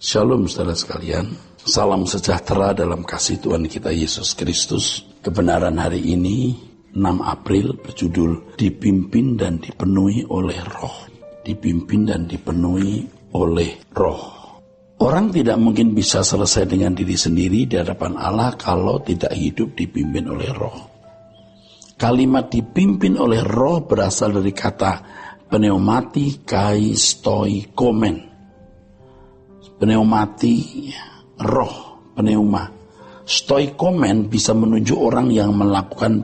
Shalom saudara sekalian, salam sejahtera dalam kasih Tuhan kita Yesus Kristus. Kebenaran hari ini 6 April berjudul dipimpin dan dipenuhi oleh Roh. Dipimpin dan dipenuhi oleh Roh. Orang tidak mungkin bisa selesai dengan diri sendiri di hadapan Allah kalau tidak hidup dipimpin oleh Roh. Kalimat dipimpin oleh Roh berasal dari kata pneumati kai stoi komen. Pneumati, roh, pneuma. Stoikomen bisa menunjuk orang yang melakukan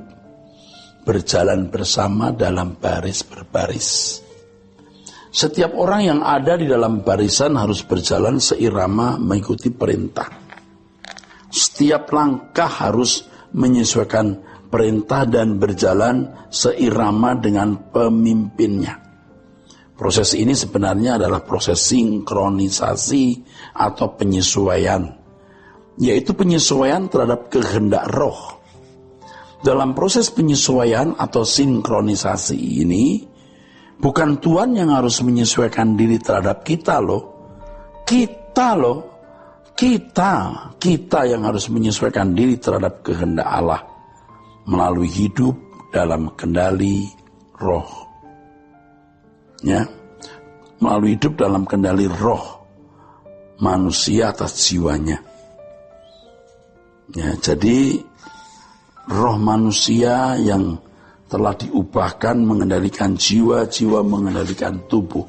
berjalan bersama dalam baris berbaris. Setiap orang yang ada di dalam barisan harus berjalan seirama mengikuti perintah. Setiap langkah harus menyesuaikan perintah dan berjalan seirama dengan pemimpinnya. Proses ini sebenarnya adalah proses sinkronisasi atau penyesuaian, yaitu penyesuaian terhadap kehendak Roh. Dalam proses penyesuaian atau sinkronisasi ini, bukan Tuhan yang harus menyesuaikan diri terhadap kita loh. Kita yang harus menyesuaikan diri terhadap kehendak Allah melalui hidup dalam kendali Roh. Ya, melalui hidup dalam kendali roh manusia atas jiwanya. Ya, jadi roh manusia yang telah diubahkan mengendalikan jiwa mengendalikan tubuh.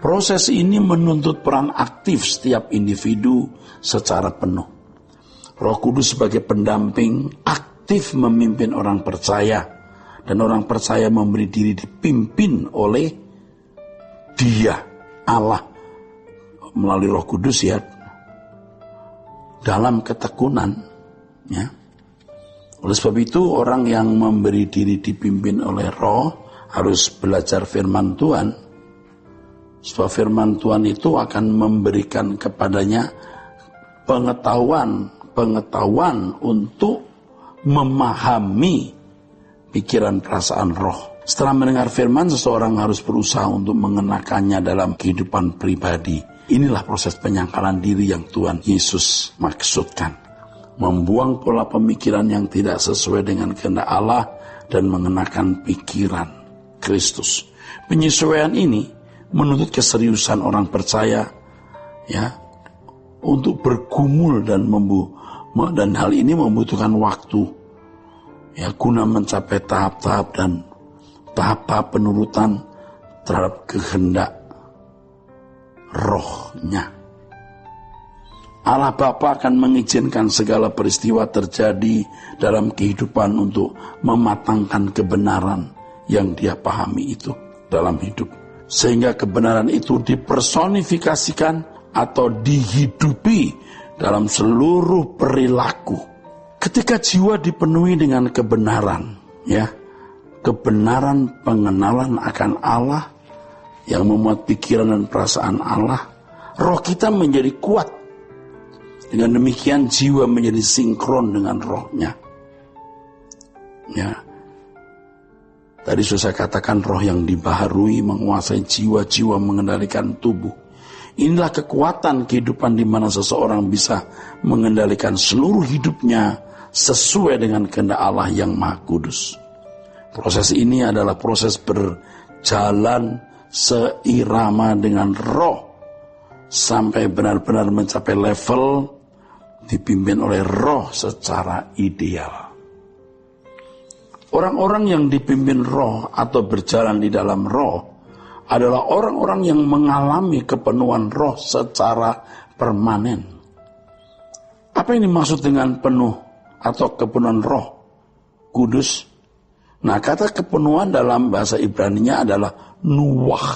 Proses ini menuntut peran aktif setiap individu secara penuh. Roh Kudus sebagai pendamping aktif memimpin orang percaya, dan orang percaya memberi diri dipimpin oleh Dia, Allah, melalui Roh Kudus ya, dalam ketekunan. Ya. Oleh sebab itu orang yang memberi diri dipimpin oleh Roh harus belajar firman Tuhan. Sebab firman Tuhan itu akan memberikan kepadanya pengetahuan untuk memahami pikiran perasaan Roh. Setelah mendengar firman, seseorang harus berusaha untuk mengenakannya dalam kehidupan pribadi. Inilah proses penyangkalan diri yang Tuhan Yesus maksudkan. Membuang pola pemikiran yang tidak sesuai dengan kehendak Allah dan mengenakan pikiran Kristus. Penyesuaian ini menuntut keseriusan orang percaya, ya, untuk bergumul dan hal ini membutuhkan waktu, ya, guna mencapai tahap-tahap penurutan terhadap kehendak Rohnya. Allah Bapa akan mengizinkan segala peristiwa terjadi dalam kehidupan untuk mematangkan kebenaran yang Dia pahami itu dalam hidup. Sehingga kebenaran itu dipersonifikasikan atau dihidupi dalam seluruh perilaku. Ketika jiwa dipenuhi dengan kebenaran, ya, kebenaran pengenalan akan Allah yang memuat pikiran dan perasaan Allah, roh kita menjadi kuat. Dengan demikian jiwa menjadi sinkron dengan rohnya. Ya. Tadi sudah saya katakan roh yang dibaharui menguasai jiwa-jiwa mengendalikan tubuh. Inilah kekuatan kehidupan di mana seseorang bisa mengendalikan seluruh hidupnya sesuai dengan kehendak Allah yang Maha Kudus. Proses ini adalah proses berjalan seirama dengan roh sampai benar-benar mencapai level dipimpin oleh roh secara ideal. Orang-orang yang dipimpin roh atau berjalan di dalam roh adalah orang-orang yang mengalami kepenuhan roh secara permanen. Apa yang dimaksud dengan penuh atau kepenuhan roh Kudus? Nah, kata kepenuhan dalam bahasa Ibrani-nya adalah nuwah.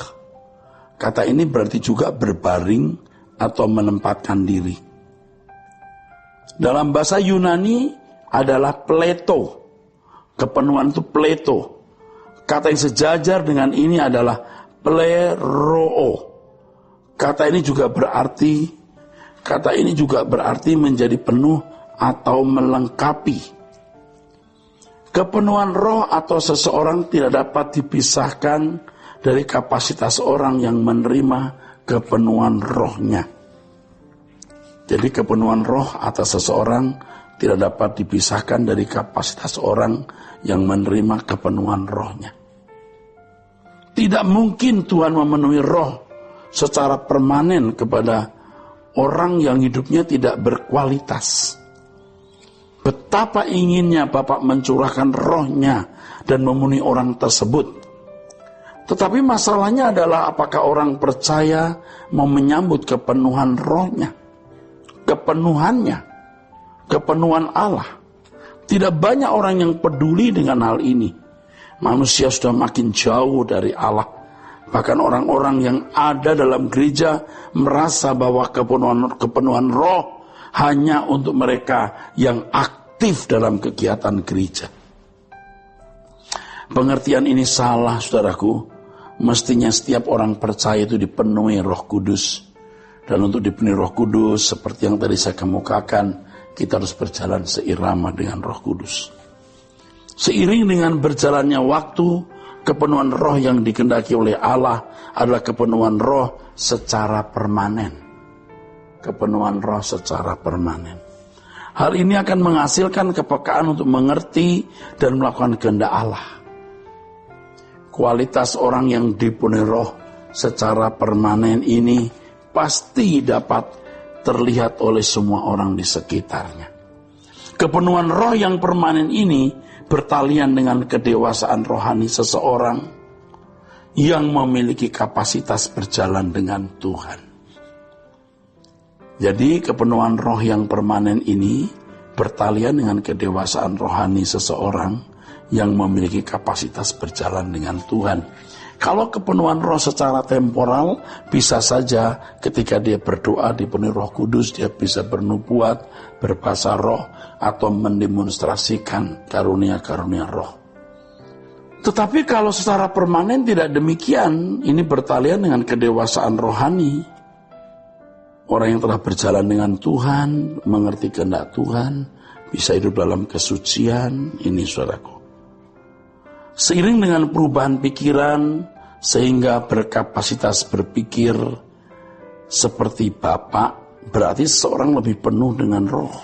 Kata ini berarti juga berbaring atau menempatkan diri. Dalam bahasa Yunani adalah pleto. Kepenuhan itu pleto. Kata yang sejajar dengan ini adalah pleroo. Kata ini juga berarti menjadi penuh atau melengkapi. Kepenuhan roh atau seseorang tidak dapat dipisahkan dari kapasitas orang yang menerima kepenuhan rohnya. Jadi kepenuhan roh atas seseorang tidak dapat dipisahkan dari kapasitas orang yang menerima kepenuhan rohnya. Tidak mungkin Tuhan memenuhi roh secara permanen kepada orang yang hidupnya tidak berkualitas. Betapa inginnya Bapak mencurahkan rohnya dan memenuhi orang tersebut. Tetapi masalahnya adalah apakah orang percaya mau menyambut kepenuhan rohnya, kepenuhannya, kepenuhan Allah. Tidak banyak orang yang peduli dengan hal ini. Manusia sudah makin jauh dari Allah. Bahkan orang-orang yang ada dalam gereja merasa bahwa kepenuhan roh hanya untuk mereka yang aktif dalam kegiatan gereja. Pengertian ini salah, saudaraku. Mestinya setiap orang percaya itu dipenuhi Roh Kudus. Dan untuk dipenuhi Roh Kudus, seperti yang tadi saya kemukakan, kita harus berjalan seirama dengan Roh Kudus. Seiring dengan berjalannya waktu, kepenuhan roh yang dikehendaki oleh Allah adalah kepenuhan roh secara permanen. Kepenuhan roh secara permanen. Hal ini akan menghasilkan kepekaan untuk mengerti dan melakukan kehendak Allah. Kualitas orang yang dipenuhi roh secara permanen ini pasti dapat terlihat oleh semua orang di sekitarnya. Kepenuhan roh yang permanen ini bertalian dengan kedewasaan rohani seseorang yang memiliki kapasitas berjalan dengan Tuhan. Jadi kepenuhan roh yang permanen ini bertalian dengan kedewasaan rohani seseorang yang memiliki kapasitas berjalan dengan Tuhan. Kalau kepenuhan roh secara temporal, bisa saja ketika dia berdoa dipenuhi Roh Kudus, dia bisa bernubuat, berbahasa roh, atau mendemonstrasikan karunia-karunia roh. Tetapi kalau secara permanen tidak demikian, ini bertalian dengan kedewasaan rohani. Orang yang telah berjalan dengan Tuhan, mengerti kehendak Tuhan, bisa hidup dalam kesucian, ini saudaraku. Seiring dengan perubahan pikiran, sehingga berkapasitas berpikir seperti Bapa, berarti seorang lebih penuh dengan roh.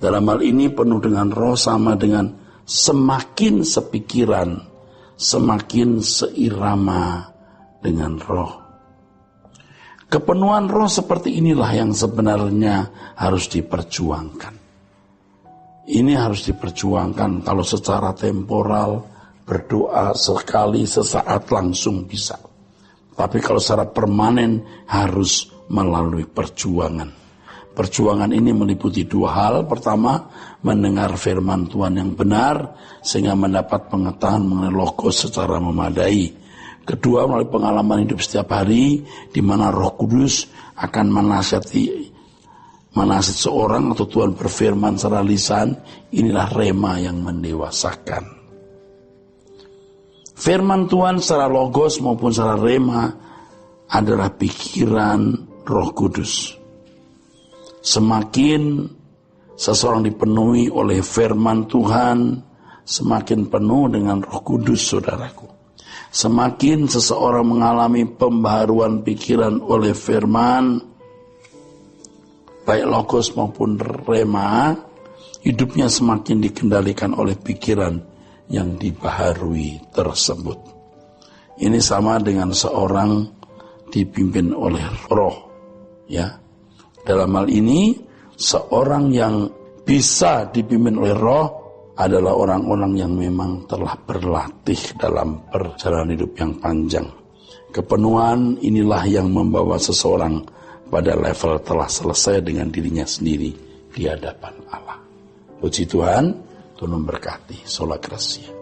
Dalam hal ini penuh dengan roh sama dengan semakin sepikiran, semakin seirama dengan roh. Kepenuhan roh seperti inilah yang sebenarnya harus diperjuangkan. Ini harus diperjuangkan. Kalau secara temporal berdoa sekali sesaat langsung bisa. Tapi kalau secara permanen harus melalui perjuangan. Perjuangan ini meliputi dua hal. Pertama, mendengar firman Tuhan yang benar sehingga mendapat pengetahuan mengenai logos secara memadai. Kedua, melalui pengalaman hidup setiap hari di mana Roh Kudus akan menasihati seorang atau Tuhan berfirman secara lisan. Inilah rema yang mendewasakan. Firman Tuhan secara logos maupun secara rema adalah pikiran Roh Kudus. Semakin seseorang dipenuhi oleh firman Tuhan, semakin penuh dengan Roh Kudus, saudaraku. Semakin seseorang mengalami pembaharuan pikiran oleh firman, baik logos maupun rema, hidupnya semakin dikendalikan oleh pikiran yang dibaharui tersebut. Ini sama dengan seorang dipimpin oleh roh, ya. Dalam hal ini, seorang yang bisa dipimpin oleh roh adalah orang-orang yang memang telah berlatih dalam perjalanan hidup yang panjang. Kepenuhan inilah yang membawa seseorang pada level telah selesai dengan dirinya sendiri di hadapan Allah. Puji Tuhan, Tuhan memberkati. Sola Gracia.